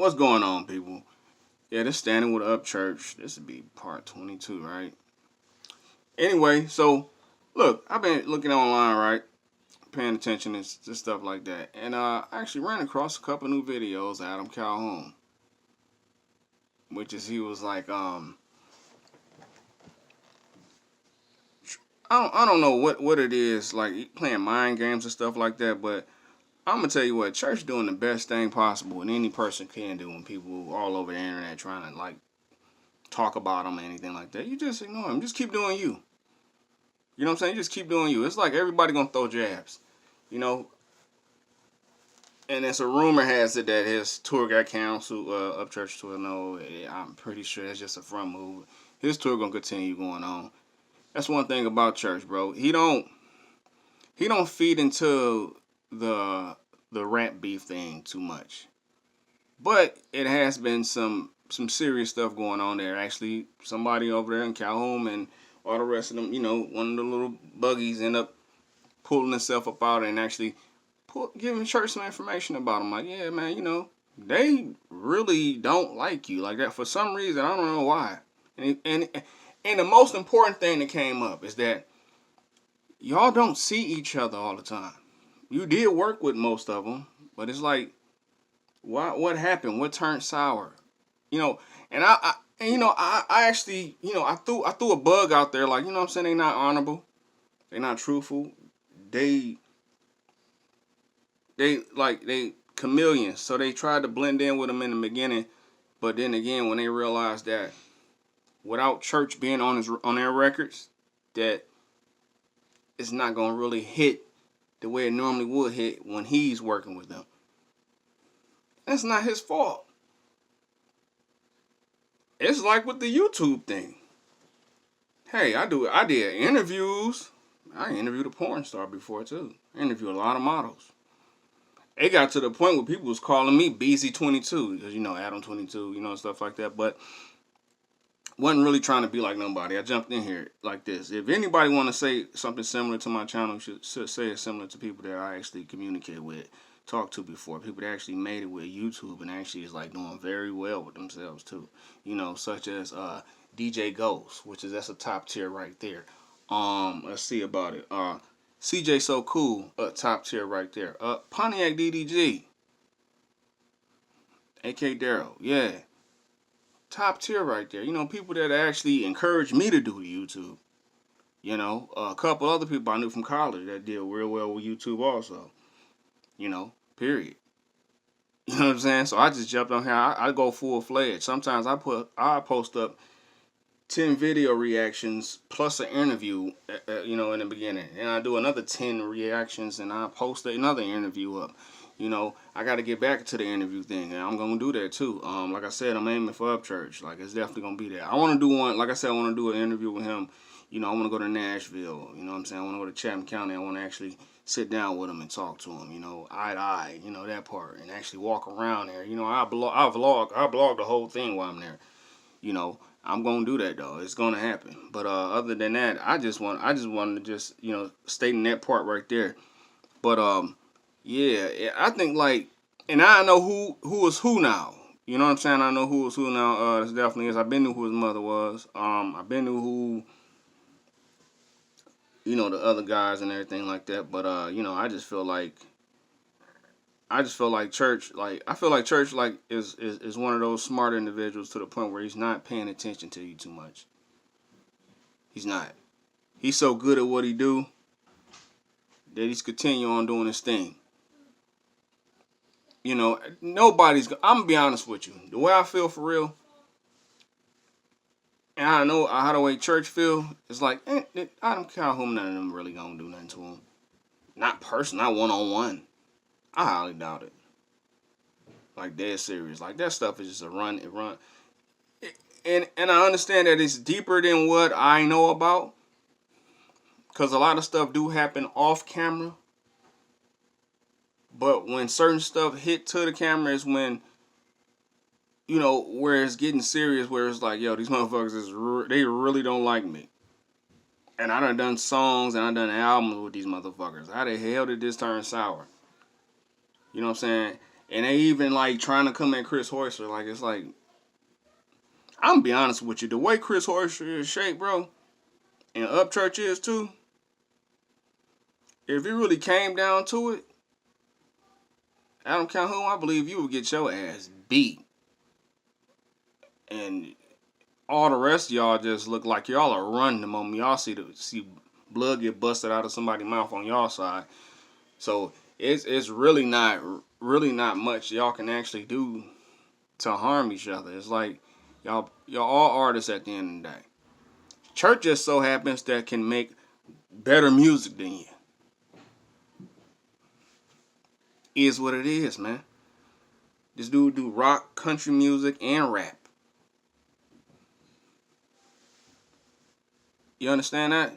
What's going on, people? Yeah, this Standing with Up Church. This would be part 22, right? Anyway, so look, I've been looking online, right? Paying attention and stuff like that. And I actually ran across a couple new videos of Adam Calhoun. Which is, he was like, I don't know what it is, like playing mind games and stuff like that, but I'm gonna tell you what, church doing the best thing possible, and any person can do when people all over the internet trying to like talk about them or anything like that. You just ignore them. Just keep doing you. You know what I'm saying? You just keep doing you. It's like everybody gonna throw jabs, you know. And it's a rumor has it that his tour got canceled. Up church tour. No, I'm pretty sure that's just a front move. His tour gonna continue going on. That's one thing about church, bro. He don't feed into the rap beef thing too much. But it has been some serious stuff going on there. Actually, somebody over there in Calhoun and all the rest of them, one of the little buggies end up pulling himself up out and actually giving church some information about him. Like, yeah, man, they really don't like you like that for some reason. I don't know why. And the most important thing that came up is that y'all don't see each other all the time. You did work with most of them, but it's like, what happened? What turned sour? You know, and I actually, I threw a bug out there, like, what I'm saying, they not honorable, they not truthful, they they chameleons, so they tried to blend in with them in the beginning, but then again, when they realized that without church being on their records, that it's not gonna really hit the way it normally would hit when he's working with them. That's not his fault. It's like with the YouTube thing. Hey, I did interviews. I interviewed a porn star before too. I interviewed a lot of models. It got to the point where people was calling me BZ22 because Adam 22, stuff like that. But wasn't really trying to be like nobody. I jumped in here like this. If anybody want to say something similar to my channel, should say it similar to people that I actually communicate with, talked to before, people that actually made it with YouTube and actually is like doing very well with themselves too. Such as DJ Ghost, that's a top tier right there. Let's see about it. CJ So Cool, top tier right there. Pontiac DDG, AK Daryl, yeah, top tier right there. People that actually encouraged me to do YouTube. A couple other people I knew from college that did real well with YouTube also. Period. You know what I'm saying? So I just jumped on here. I go full fledged. Sometimes I post up 10 video reactions plus an interview, in the beginning, and I do another 10 reactions, and I post another interview up. I got to get back to the interview thing, and I'm gonna do that too. Like I said, I'm aiming for Upchurch. Like, it's definitely gonna be there. I want to do one. Like I said, I want to do an interview with him. I want to go to Nashville. You know what I'm saying? I want to go to Chatham County. I want to actually sit down with him and talk to him. Eye to eye. That part, and actually walk around there. I vlog the whole thing while I'm there. I'm gonna do that though. It's gonna happen. But other than that, I just wanted to just state in that part right there. But yeah, I think like, and I know who is who now. You know what I'm saying? I know who is who now. This definitely is. I've been knew who his mother was. I've been knew who the other guys and everything like that. But church, like I feel like church, like is one of those smart individuals to the point where he's not paying attention to you too much. He's not. He's so good at what he do that he's continue on doing his thing. Nobody's. I'm gonna be honest with you. The way I feel for real, and I know how the way church feel, it's like Adam Calhoun, none of them really gonna do nothing to him. Not personal, not 1-on-1. I highly doubt it. Like, dead serious. Like, that stuff is just a run. It run. And I understand that it's deeper than what I know about, because a lot of stuff do happen off camera. But when certain stuff hit to the camera is when, where it's getting serious, where it's like, yo, these motherfuckers, they really don't like me. And I done songs and I done albums with these motherfuckers. How the hell did this turn sour? You know what I'm saying? And they even like trying to come at Chris Horser. Like it's like I'm gonna be honest with you, the way Chris Horser is shaped, bro, and Upchurch is too. If it really came down to it, Adam Calhoun, I believe you would get your ass beat, and all the rest of y'all just look like y'all are running the moment y'all see blood get busted out of somebody's mouth on y'all side. So it's really not much y'all can actually do to harm each other. It's like y'all all artists at the end of the day. Church just so happens that can make better music than you. Is what it is, man. This dude do rock, country music, and rap. You understand that?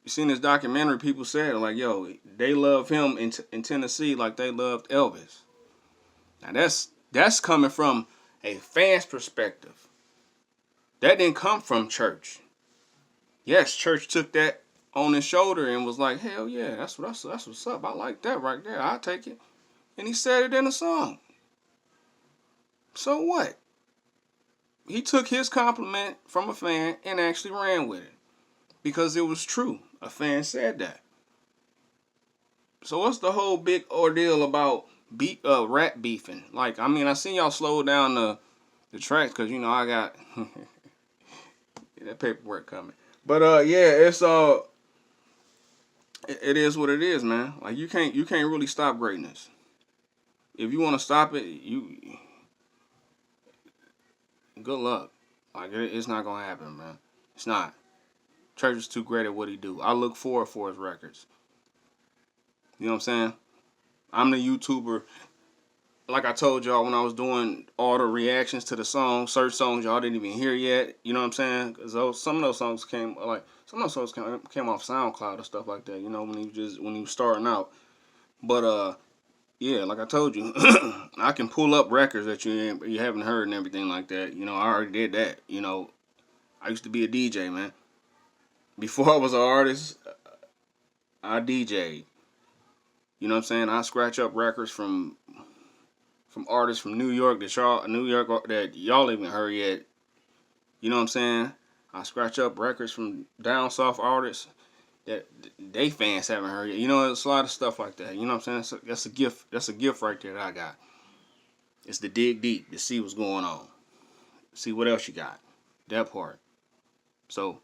You seen this documentary? People said like, "Yo, they love him in Tennessee like they loved Elvis." Now that's coming from a fan's perspective. That didn't come from church. Yes, church took that on his shoulder and was like, "Hell yeah, that's what's up. I like that right there. I'll take it." And he said it in a song. So what? He took his compliment from a fan and actually ran with it because it was true. A fan said that. So what's the whole big ordeal about rap beefing? Like, I mean, I seen y'all slow down the tracks because I got that paperwork coming. But yeah, it's it is what it is, man. Like you can't really stop greatness. If you want to stop it, good luck. Like it's not gonna happen, man. It's not. Church is too great at what he do. I look forward for his records. You know what I'm saying? I'm the YouTuber. Like I told y'all when I was doing all the reactions to the songs, certain songs y'all didn't even hear yet. You know what I'm saying? Because some of those songs came off SoundCloud and stuff like that. You know when he was starting out. But yeah, like I told you, I can pull up records that you haven't heard and everything like that. I already did that. I used to be a DJ, man. Before I was an artist, I DJ'd. You know what I'm saying? I scratch up records from artists from New York that y'all even heard yet. You know what I'm saying? I scratch up records from down south artists that they fans haven't heard yet. It's a lot of stuff like that. You know what I'm saying? That's a gift. That's a gift right there that I got. It's to dig deep to see what's going on. See what else you got. That part. So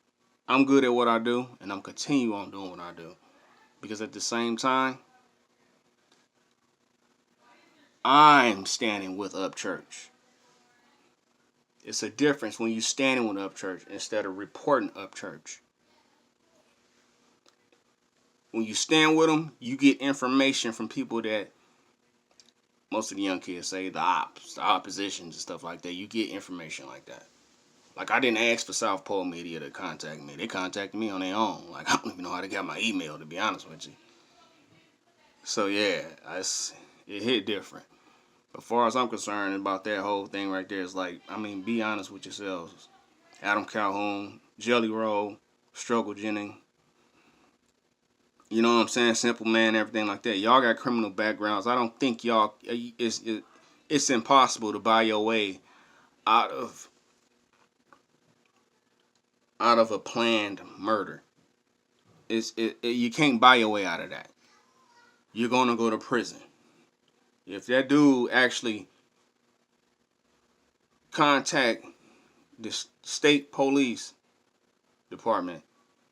I'm good at what I do, and I'm continue on doing what I do. Because at the same time, I'm standing with Upchurch. It's a difference when you standing with Upchurch instead of reporting Upchurch. When you stand with them, you get information from people that most of the young kids say the oppositions and stuff like that. You get information like that. Like I didn't ask for South Pole Media to contact me. They contacted me on their own. Like I don't even know how they got my email, to be honest with you. So yeah, it hit different. As far as I'm concerned about that whole thing right there, is like, I mean, be honest with yourselves. Adam Calhoun, Jelly Roll, Struggle Jennings, you know what I'm saying? Simple Man, everything like that. Y'all got criminal backgrounds. I don't think y'all, it's impossible to buy your way out of a planned murder. You can't buy your way out of that. You're going to go to prison. If that dude actually contact the state police department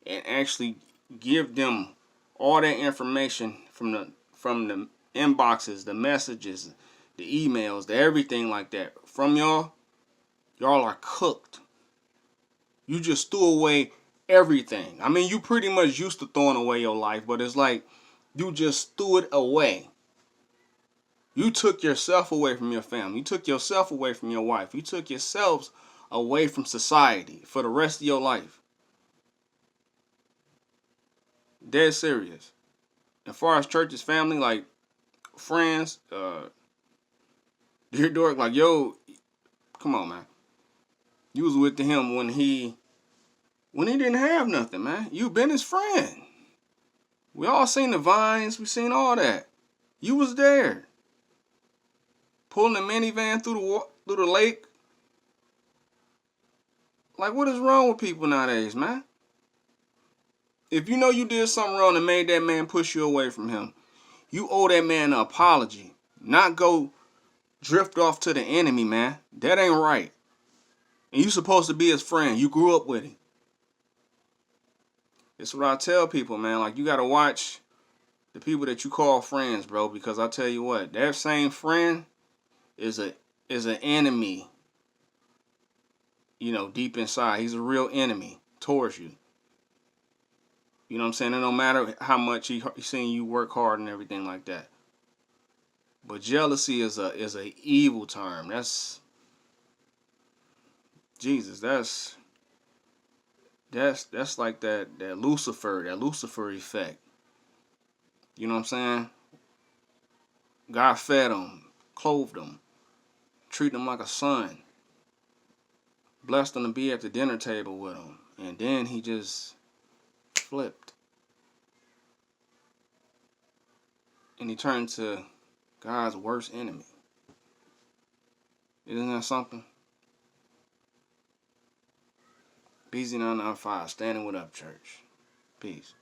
and actually give them all that information from the inboxes, the messages, the emails, the everything like that from y'all are cooked. You just threw away everything. I mean, you pretty much used to throwing away your life, but it's like you just threw it away. You took yourself away from your family. You took yourself away from your wife. You took yourselves away from society for the rest of your life. Dead serious. As far as church's family, like friends, dear dork, like, yo, come on, man. You was with him when he didn't have nothing, man. You been his friend. We all seen the vines. We seen all that. You was there. pulling a minivan through the lake. Like, what is wrong with people nowadays, man? If you know you did something wrong and made that man push you away from him, you owe that man an apology. Not go drift off to the enemy, man. That ain't right. And you supposed to be his friend. You grew up with him. It's what I tell people, man. Like, you gotta watch the people that you call friends, bro. Because I tell you what, that same friend is an enemy. You know, deep inside, he's a real enemy towards you. You know what I'm saying? It don't matter how much he's seen you work hard and everything like that. But jealousy is a evil term. That's Jesus. That's like that Lucifer effect. You know what I'm saying? God fed him, clothed him, treated him like a son, blessed him to be at the dinner table with him, and then he just flipped and he turned to God's worst enemy. Isn't that something? BZ995, standing with up, church. Peace.